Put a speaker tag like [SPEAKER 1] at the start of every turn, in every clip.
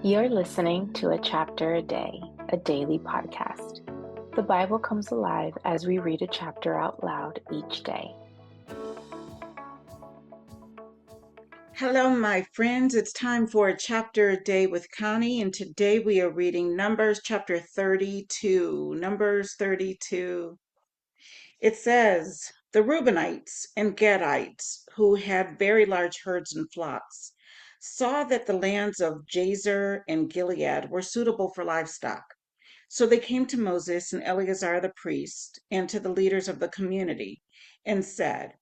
[SPEAKER 1] You're listening to A Chapter a Day, a daily podcast. The Bible comes alive as we read a chapter out loud each day.
[SPEAKER 2] Hello, my friends. It's time for a chapter a day with Connie, and today we are reading Numbers chapter 32. Numbers 32. It says, The Reubenites and Gadites, who had very large herds and flocks, saw that the lands of Jazer and Gilead were suitable for livestock. So they came to Moses and Eleazar the priest and to the leaders of the community and said,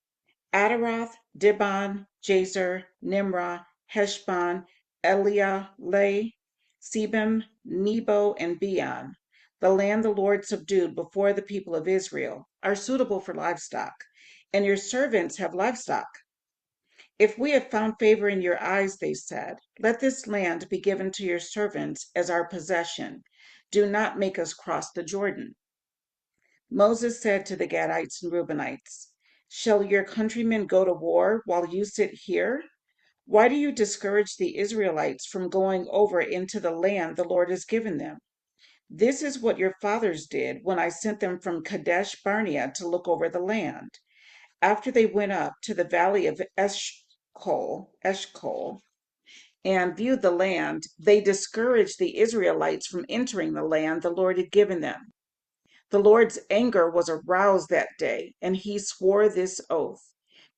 [SPEAKER 2] Adaroth, Dibon, Jazer, Nimrah, Heshbon, Elealeh, Sebim, Nebo, and Beon, the land the Lord subdued before the people of Israel, are suitable for livestock, and your servants have livestock. If we have found favor in your eyes, they said, let this land be given to your servants as our possession. Do not make us cross the Jordan. Moses said to the Gadites and Reubenites, Shall your countrymen go to war while you sit here? Why do you discourage the Israelites from going over into the land the Lord has given them? This is what your fathers did when I sent them from Kadesh Barnea to look over the land. After they went up to the valley of Eshcol, and viewed the land, they discouraged the Israelites from entering the land the Lord had given them. The Lord's anger was aroused that day, and he swore this oath.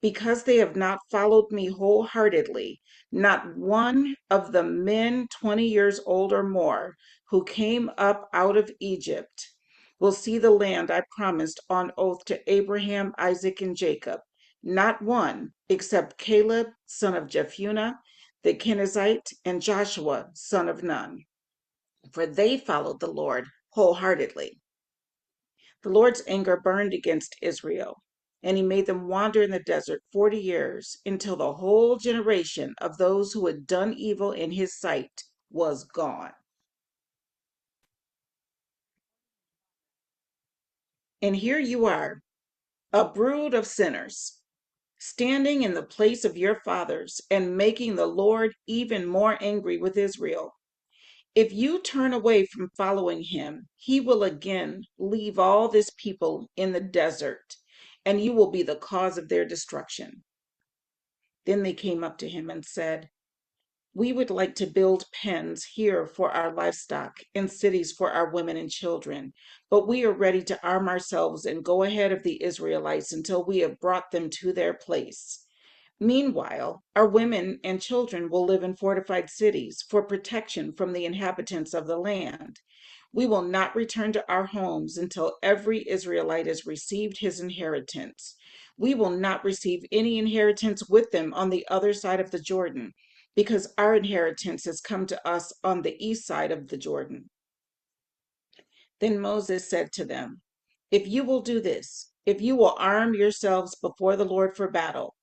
[SPEAKER 2] Because they have not followed me wholeheartedly, not one of the men 20 years old or more who came up out of Egypt will see the land I promised on oath to Abraham, Isaac, and Jacob. Not one, except Caleb, son of Jephunneh, the Kenizzite, and Joshua, son of Nun, for they followed the Lord wholeheartedly. The Lord's anger burned against Israel, and he made them wander in the desert 40 years until the whole generation of those who had done evil in his sight was gone. And here you are, a brood of sinners, standing in the place of your fathers and making the Lord even more angry with Israel. If you turn away from following him, he will again leave all this people in the desert, and you will be the cause of their destruction. Then they came up to him and said, We would like to build pens here for our livestock and cities for our women and children, but we are ready to arm ourselves and go ahead of the Israelites until we have brought them to their place. Meanwhile, our women and children will live in fortified cities for protection from the inhabitants of the land. We will not return to our homes until every Israelite has received his inheritance. We will not receive any inheritance with them on the other side of the Jordan, because our inheritance has come to us on the east side of the Jordan. Then Moses said to them, If you will do this, if you will arm yourselves before the Lord for battle,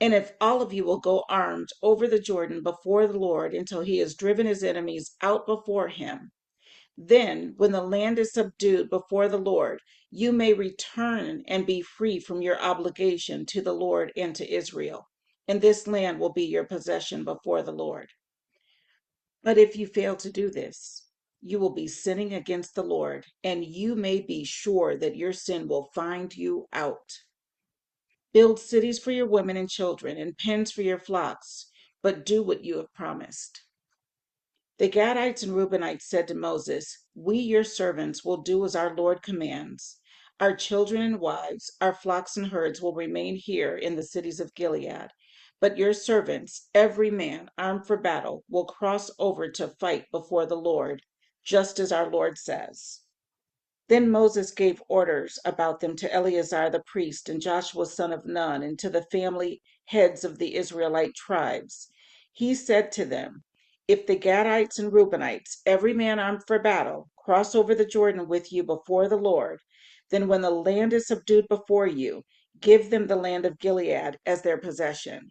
[SPEAKER 2] and if all of you will go armed over the Jordan before the Lord until he has driven his enemies out before him, then when the land is subdued before the Lord, you may return and be free from your obligation to the Lord and to Israel, and this land will be your possession before the Lord. But if you fail to do this, you will be sinning against the Lord, and you may be sure that your sin will find you out. Build cities for your women and children and pens for your flocks, but do what you have promised. The Gadites and Reubenites said to Moses, We, your servants, will do as our Lord commands. Our children and wives, our flocks and herds will remain here in the cities of Gilead. But your servants, every man armed for battle, will cross over to fight before the Lord, just as our Lord says. Then Moses gave orders about them to Eleazar the priest and Joshua son of Nun and to the family heads of the Israelite tribes. He said to them, If the Gadites and Reubenites, every man armed for battle, cross over the Jordan with you before the Lord, then when the land is subdued before you, give them the land of Gilead as their possession.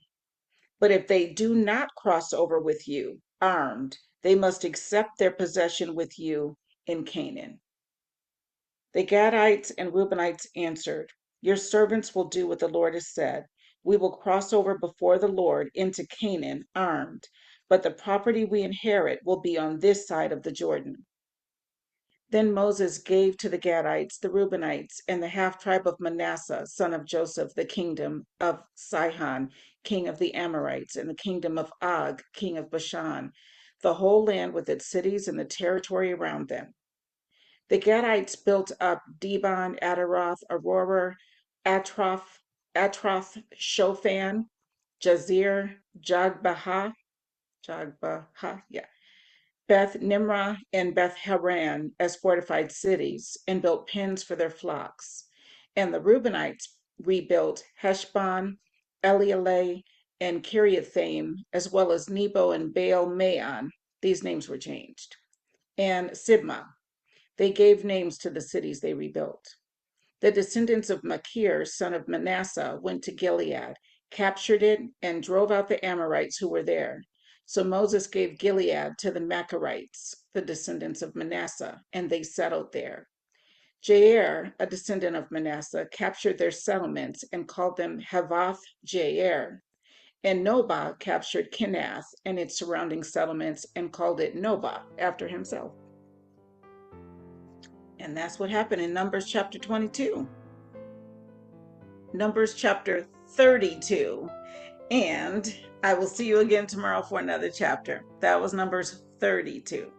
[SPEAKER 2] But if they do not cross over with you armed, they must accept their possession with you in Canaan. The Gadites and Reubenites answered, Your servants will do what the Lord has said. We will cross over before the Lord into Canaan armed. but the property we inherit will be on this side of the Jordan." Then Moses gave to the Gadites, the Reubenites, and the half-tribe of Manasseh, son of Joseph, the kingdom of Sihon, king of the Amorites, and the kingdom of Og, king of Bashan, the whole land with its cities and the territory around them. The Gadites built up Dibon, Ataroth, Aurora, Atroth, Shofan, Jazer, Jogbaha, Beth Nimrah and Beth Haran as fortified cities, and built pens for their flocks. And the Reubenites rebuilt Heshbon, Elealeh, and Kiriathaim, as well as Nebo and Baal Maon. These names were changed. And Sibmah. They gave names to the cities they rebuilt. The descendants of Machir, son of Manasseh, went to Gilead, captured it, and drove out the Amorites who were there. So Moses gave Gilead to the Machirites, the descendants of Manasseh, and they settled there. Jair, a descendant of Manasseh, captured their settlements and called them Havoth Jair. And Nobah captured Kenath and its surrounding settlements and called it Nobah after himself. And that's what happened in Numbers chapter 22. Numbers chapter 32. And I will see you again tomorrow for another chapter. That was Numbers 32.